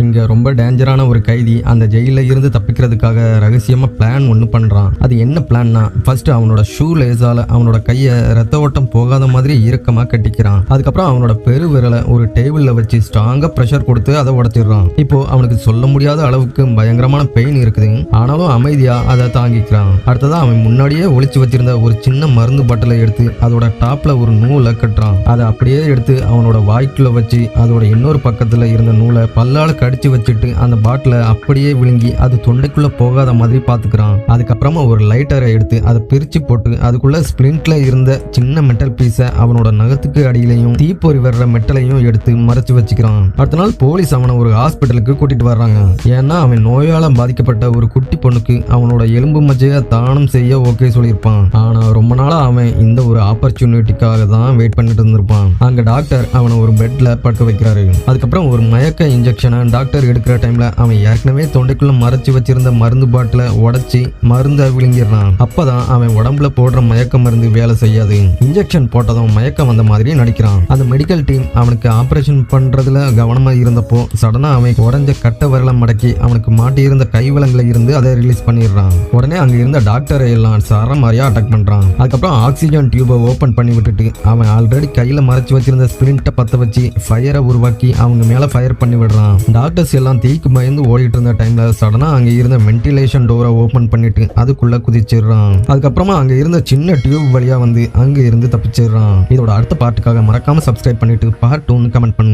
இங்க ரொம்ப டேஞ்சரான ஒரு கைதி அந்த ஜெயில இருந்து தப்பிக்கிறதுக்காக ரகசியமா பிளான் ஒண்ணு பண்றான். அது என்ன பிளான்னா, ஃபர்ஸ்ட் அவனோட ஷூ லேஸால அவனோட கைய ரத்த ஓட்டம் போகாத மாதிரி இறுக்கமா கட்டிக்கிறான். அதுக்கப்புறம் அவனோட பெரு விரலை ஒரு டேபிள்ல வச்சு ஸ்ட்ராங்கா பிரஷர் கொடுத்து அதை உடைச்சிடுறான். இப்போ அவனுக்கு சொல்ல முடியாத அளவுக்கு பயங்கரமான பெயின் இருக்குது, ஆனாலும் அமைதியா அதை தாங்கிக்கிறான். அடுத்ததான் அவன் முன்னாடியே ஒளிச்சு வச்சிருந்த ஒரு சின்ன மருந்து பாட்டிலை எடுத்து அதோட டாப்ல ஒரு நூலை கட்டுறான். அதை அப்படியே எடுத்து அவனோட வாய்க்குள்ள வச்சு அதோட இன்னொரு பக்கத்துல இருந்த நூலை பல்லால கடிச்சு வச்சுட்டு அந்த பாட்டிலை அப்படியே விழுங்கி அது தொண்டைக்குள்ள போகாத மாதிரி பாத்துக்கிறான். அதுக்கப்புறமா ஒரு லைட்டரை எடுத்து அதை பிரிச்சு போட்டு அதுக்குள்ள ஸ்பிளிண்ட்ல இருந்த சின்ன மெட்டல் பீஸை அவனோட நகத்துக்கு அடியிலையும் தீப்பொறி வர்ற மெட்டலையும் எடுத்து மறைச்சு வச்சுக்கிறான். அடுத்த நாள் போலீஸ் அவனை ஒரு ஹாஸ்பிட்டலுக்கு கூட்டிட்டு வர்றாங்க. ஏன்னா அவன் நோயால பாதிக்கப்பட்ட ஒரு குட்டி பொண்ணுக்கு அவனோட எலும்பு மஜ்ஜைய தானம் செய்ய ஓகே சொல்லியிருப்பான். ஆனா ரொம்ப நாளா அவன் இந்த ஒரு ஆப்பர்ச்சுனிட்டிக்காக தான் வெயிட் பண்ணிட்டு இருந்திருப்பான். அங்க டாக்டர் அவனை ஒரு பெட்ல படுக்க வைக்கிறாரு. அதுக்கப்புறம் ஒரு மயக்க இன்ஜெக்ஷனை டாக்டர் எடுக்கிற டைம்ல அவன் ஏற்கனவே தொண்டைக்குள்ள மறைச்சு வச்சிருந்த மருந்து பாட்டில உடைச்சி மருந்தை விழுங்கிடுறான். அப்பதான் அவன் உடம்புல போடுற மயக்க மருந்து வேலை செய்யாது. இன்ஜெக்ஷன் போட்டதும் மயக்கம் வந்த மாதிரி நடிக்கிறான். அந்த மெடிக்கல் டீம் அவனுக்கு ஆபரேஷன் பண்றதுல கவனமா இருந்தப்போ சடனா அவன் உடஞ்ச கட்ட விரலை மடக்கி அவனுக்கு மாட்டியிருந்த கைவிலங்குல இருந்து அதை ரிலீஸ் பண்ணிடுறான். உடனே அங்க இருந்த டாக்டரை எல்லாம் சரமாரியா அட்டாக் பண்றான். அதுக்கப்புறம் ஆக்சிஜன் டியூபை ஓபன் பண்ணி விட்டுட்டு அவன் ஆல்ரெடி கையில மறைச்சு வச்சிருந்த ஸ்பிரிண்ட்டை பத்த வச்சு ஃபயரை உருவாக்கி அவங்க மேல ஃபயர் பண்ணி விடுறான். டாக்டர்ஸ் எல்லாம் தீக்கு பயந்து ஓடிட்டு இருந்த டைம்ல சடனா அங்க இருந்த வென்டிலேஷன் டோரை ஓபன் பண்ணிட்டு அதுக்குள்ள குதிச்சிடுறான். அதுக்கப்புறமா அங்க இருந்த சின்ன டியூப் வழியா வந்து அங்க இருந்து தப்பிச்சிடுறான். இதோட அடுத்த பார்ட்டுக்காக மறக்காம சப்ஸ்கிரைப் பண்ணிட்டு பார்ட் 2 கமெண்ட் பண்ணுங்க.